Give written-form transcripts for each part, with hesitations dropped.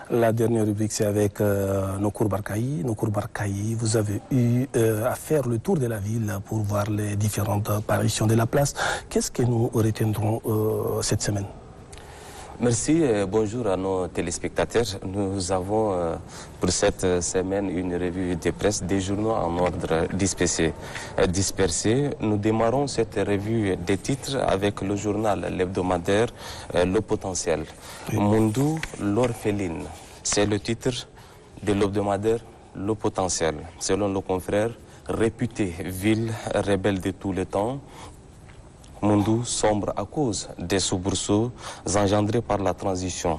La dernière rubrique, c'est avec Nokour Barkaï. Nokour Barkaï, vous avez eu à faire le tour de la ville pour voir les différentes apparitions de la place. Qu'est-ce que nous retiendrons cette semaine? Merci et bonjour à nos téléspectateurs. Nous avons pour cette semaine une revue de presse, des journaux en ordre dispersé. Nous démarrons cette revue des titres avec le journal l'hebdomadaire Le Potentiel. Oui. Mundou, l'orpheline, c'est le titre de l'hebdomadaire Le Potentiel. Selon nos confrères, réputée ville rebelle de tous les temps, Mundou sombre à cause des soubresauts engendrés par la transition.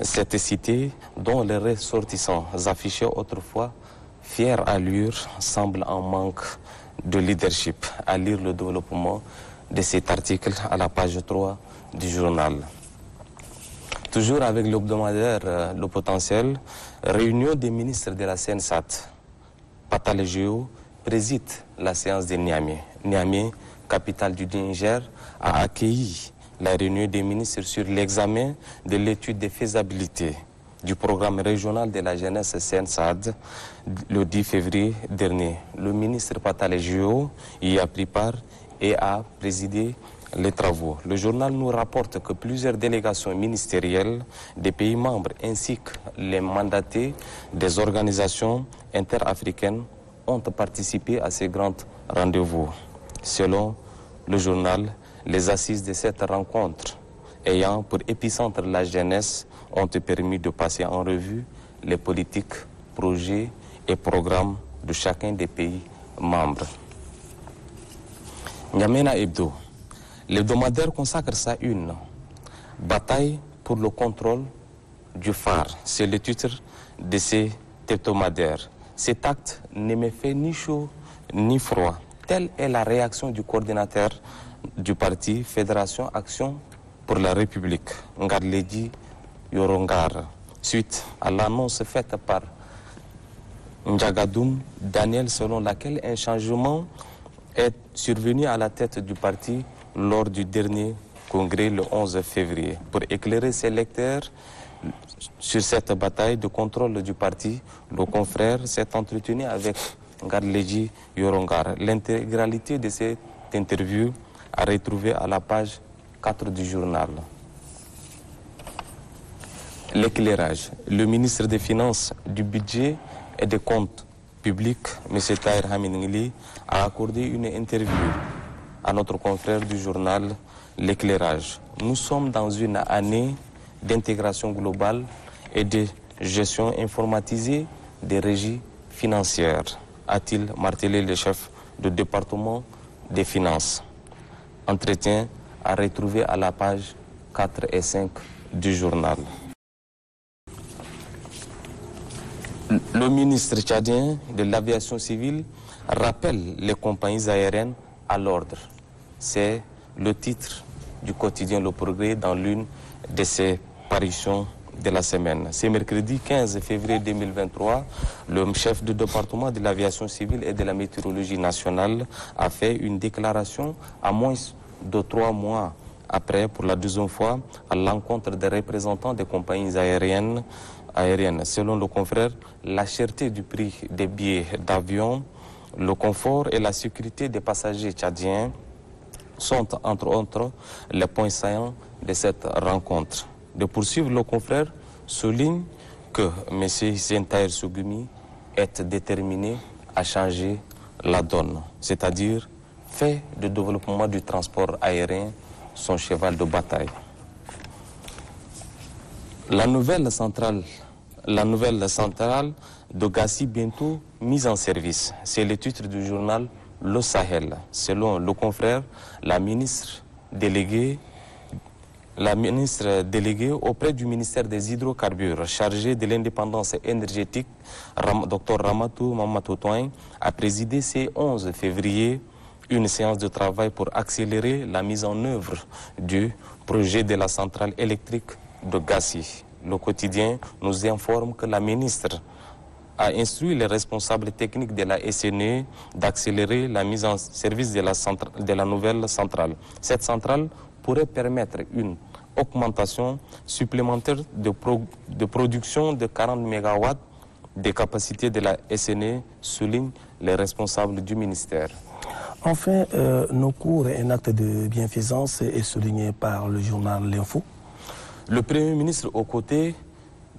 Cette cité, dont les ressortissants affichaient autrefois fière allure, semble en manque de leadership. À lire le développement de cet article à la page 3 du journal. Toujours avec l'hebdomadaire Le Potentiel, réunion des ministres de la CNSAT. Patalé Géo préside la séance de Niamey. Niamey, capitale du Niger, a accueilli la réunion des ministres sur l'examen de l'étude de faisabilité du programme régional de la jeunesse CNSAD le 10 février dernier. Le ministre Patalé Géo y a pris part et a présidé les travaux. Le journal nous rapporte que plusieurs délégations ministérielles des pays membres ainsi que les mandatés des organisations interafricaines ont participé à ces grands rendez-vous. Selon le journal, les assises de cette rencontre ayant pour épicentre la jeunesse ont permis de passer en revue les politiques, projets et programmes de chacun des pays membres. N'Djamena Hebdo, l'hebdomadaire consacre sa une. Bataille pour le contrôle du phare. C'est le titre de cet hebdomadaire. Cet acte ne me fait ni chaud ni froid. Telle est la réaction du coordinateur du parti Fédération Action pour la République, Ngadledji Yorongar, suite à l'annonce faite par Ndjagadoum Daniel selon laquelle un changement est survenu à la tête du parti lors du dernier congrès le 11 février. Pour éclairer ses lecteurs sur cette bataille de contrôle du parti, le confrère s'est entretenu avec Ngadledji Yorongar. L'intégralité de cette interview a retrouvé à la page 4 du journal. L'éclairage. Le ministre des Finances, du Budget et des Comptes publics, M. Tahir Hamidingli, a accordé une interview à notre confrère du journal L'éclairage. Nous sommes dans une année d'intégration globale et de gestion informatisée des régies financières, a-t-il martelé le chef du département des finances. Entretien à retrouver à la page 4 et 5 du journal. Le ministre tchadien de l'aviation civile rappelle les compagnies aériennes à l'ordre. C'est le titre du quotidien Le Progrès dans l'une de ses parutions de la semaine. C'est mercredi 15 février 2023, le chef du département de l'aviation civile et de la météorologie nationale a fait une déclaration à moins de 3 mois après, pour la deuxième fois, à l'encontre des représentants des compagnies aériennes. Selon le confrère, la cherté du prix des billets d'avion, le confort et la sécurité des passagers tchadiens sont entre autres les points saillants de cette rencontre. De poursuivre, le confrère souligne que M. Zentaïr Sougumi est déterminé à changer la donne, c'est-à-dire fait du développement du transport aérien son cheval de bataille. La nouvelle centrale de Gassi bientôt mise en service. C'est le titre du journal Le Sahel. Selon le confrère, la ministre déléguée auprès du ministère des Hydrocarbures, chargée de l'indépendance énergétique, Dr Ramatou Mamatoutoin, a présidé ce 11 février une séance de travail pour accélérer la mise en œuvre du projet de la centrale électrique de Gassi. Le quotidien nous informe que la ministre a instruit les responsables techniques de la SNE d'accélérer la mise en service de la nouvelle centrale. Cette centrale pourrait permettre une augmentation supplémentaire de production de 40 MW des capacités de la SNE, soulignent les responsables du ministère. Enfin, nos cours et un acte de bienfaisance est souligné par le journal L'Info. Le Premier ministre aux côtés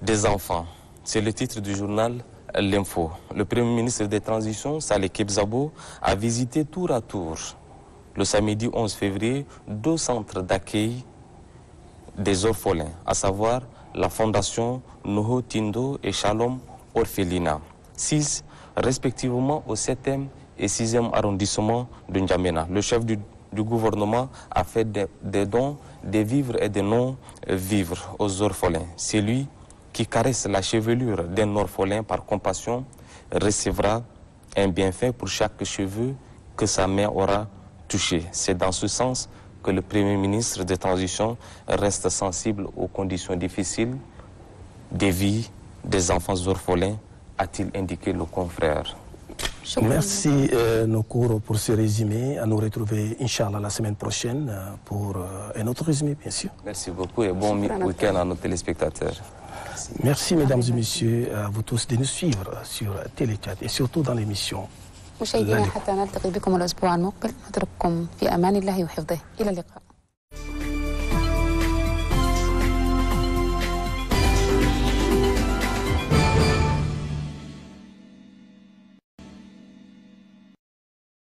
des enfants, c'est le titre du journal L'Info. Le Premier ministre des Transitions, Saleh Kebzabo, a visité tour à tour, le samedi 11 février, 2 centres d'accueil des orphelins, à savoir la Fondation Noho Tindo et Shalom Orphelina, 6 respectivement au 7e et 6e arrondissement de N'Djamena. Le chef du gouvernement a fait des dons, des vivres et des non-vivres aux orphelins. C'est lui qui caresse la chevelure d'un orphelin par compassion recevra un bienfait pour chaque cheveu que sa main aura touché. C'est dans ce sens que le Premier ministre de transition reste sensible aux conditions difficiles des vies des enfants orphelins, a-t-il indiqué le confrère. Merci Nokour pour ce résumé. À nous retrouver, Inch'Allah, la semaine prochaine pour un autre résumé, bien sûr. Merci beaucoup et bon week-end à nos téléspectateurs. Merci mesdames et messieurs à vous tous de nous suivre sur Téléchat et surtout dans l'émission. مشاهدينا حتى نلتقي بكم الأسبوع المقبل نترككم في أمان الله وحفظه إلى اللقاء.